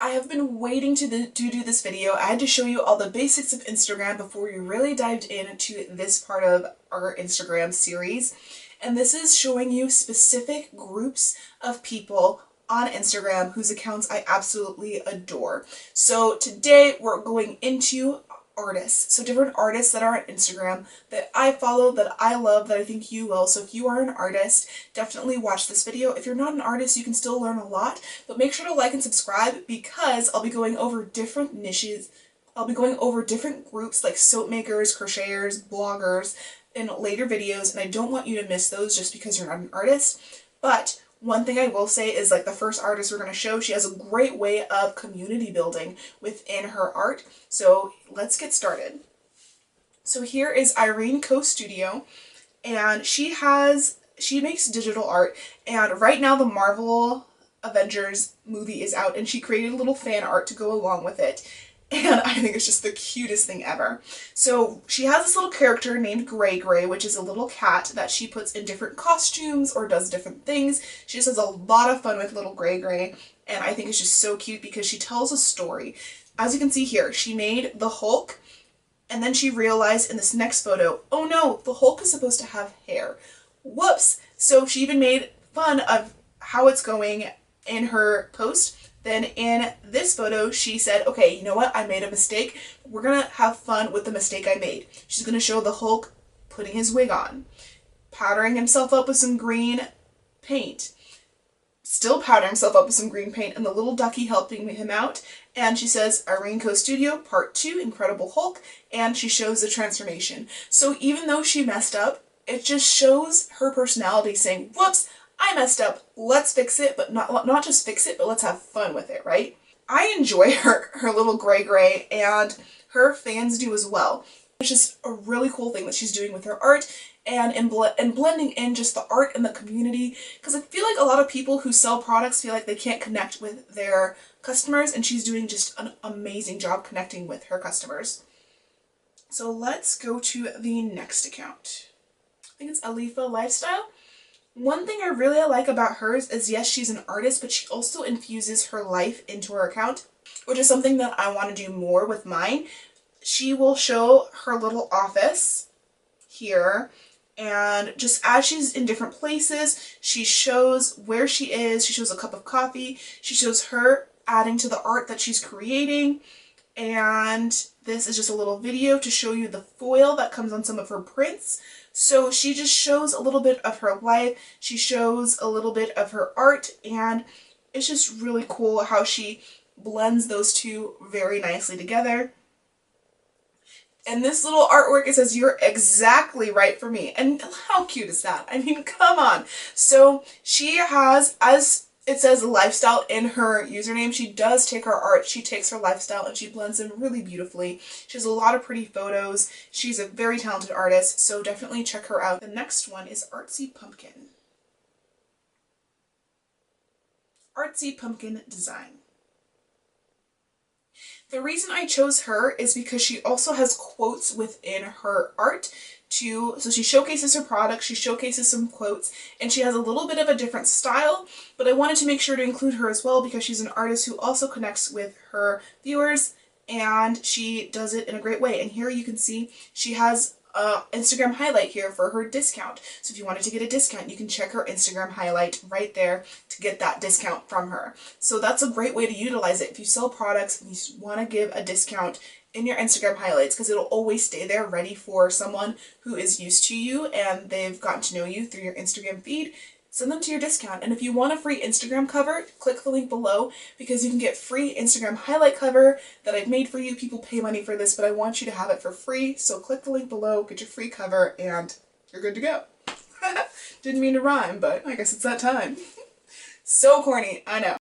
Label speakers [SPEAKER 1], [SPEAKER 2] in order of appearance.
[SPEAKER 1] I have been waiting to do this video. I had to show you all the basics of Instagram before we really dived into this part of our Instagram series. And this is showing you specific groups of people on Instagram whose accounts I absolutely adore. So today we're going into artists. So different artists that are on Instagram that I follow, that I love, that I think you will. So if you are an artist, definitely watch this video. If you're not an artist, you can still learn a lot, but make sure to like and subscribe because I'll be going over different niches. I'll be going over different groups like soap makers, crocheters, bloggers in later videos, and I don't want you to miss those just because you're not an artist. But one thing I will say is, like, the first artist we're going to show, she has a great way of community building within her art. So let's get started. So here is Irene Co Studio, and she makes digital art, and right now the Marvel Avengers movie is out, and she created a little fan art to go along with it. And I think it's just the cutest thing ever. So she has this little character named Gray Gray, which is a little cat that she puts in different costumes or does different things. She just has a lot of fun with little Gray Gray, and I think it's just so cute because she tells a story. As you can see here, she made the Hulk, and then she realized in this next photo, oh no, the Hulk is supposed to have hair. Whoops! So she even made fun of how it's going in her post. Then in this photo, she said, okay, you know what? I made a mistake. We're going to have fun with the mistake I made. She's going to show the Hulk putting his wig on, powdering himself up with some green paint, still powdering himself up with some green paint, and the little ducky helping him out. And she says, Irene Co Studio, Part 2, Incredible Hulk, and she shows the transformation. So even though she messed up, it just shows her personality saying, whoops, I messed up, let's fix it, but not just fix it, but let's have fun with it, right? I enjoy her little Gray Gray, and her fans do as well. It's just a really cool thing that she's doing with her art, and blending in just the art and the community, because I feel like a lot of people who sell products feel like they can't connect with their customers, and she's doing just an amazing job connecting with her customers. So let's go to the next account. I think it's Alifa Lifestyle. One thing I really like about hers is, yes, she's an artist, but she also infuses her life into her account, which is something that I want to do more with mine. She will show her little office here, and just as she's in different places, she shows where she is, she shows a cup of coffee, she shows her adding to the art that she's creating, and this is just a little video to show you the foil that comes on some of her prints. So she just shows a little bit of her life, she shows a little bit of her art, and it's just really cool how she blends those two very nicely together. And this little artwork, it says, you're exactly right for me. And how cute is that? I mean, come on. So she has, as it says lifestyle in her username, she does take her art, she takes her lifestyle, and she blends them really beautifully. She has a lot of pretty photos. She's a very talented artist, so definitely check her out. The next one is Artsy Pumpkin. Artsy Pumpkin Design. The reason I chose her is because she also has quotes within her art so she showcases her products, she showcases some quotes, and she has a little bit of a different style, but I wanted to make sure to include her as well because she's an artist who also connects with her viewers, and she does it in a great way. And here you can see she has Instagram highlight here for her discount. So if you wanted to get a discount, you can check her Instagram highlight right there to get that discount from her. So that's a great way to utilize it if you sell products and you want to give a discount in your Instagram highlights, because it'll always stay there ready for someone who is used to you and they've gotten to know you through your Instagram feed. Send them to your discount. And if you want a free Instagram cover, click the link below because you can get free Instagram highlight cover that I've made for you. People pay money for this, but I want you to have it for free. So click the link below, get your free cover, and you're good to go. Didn't mean to rhyme, but I guess it's that time. So corny, I know.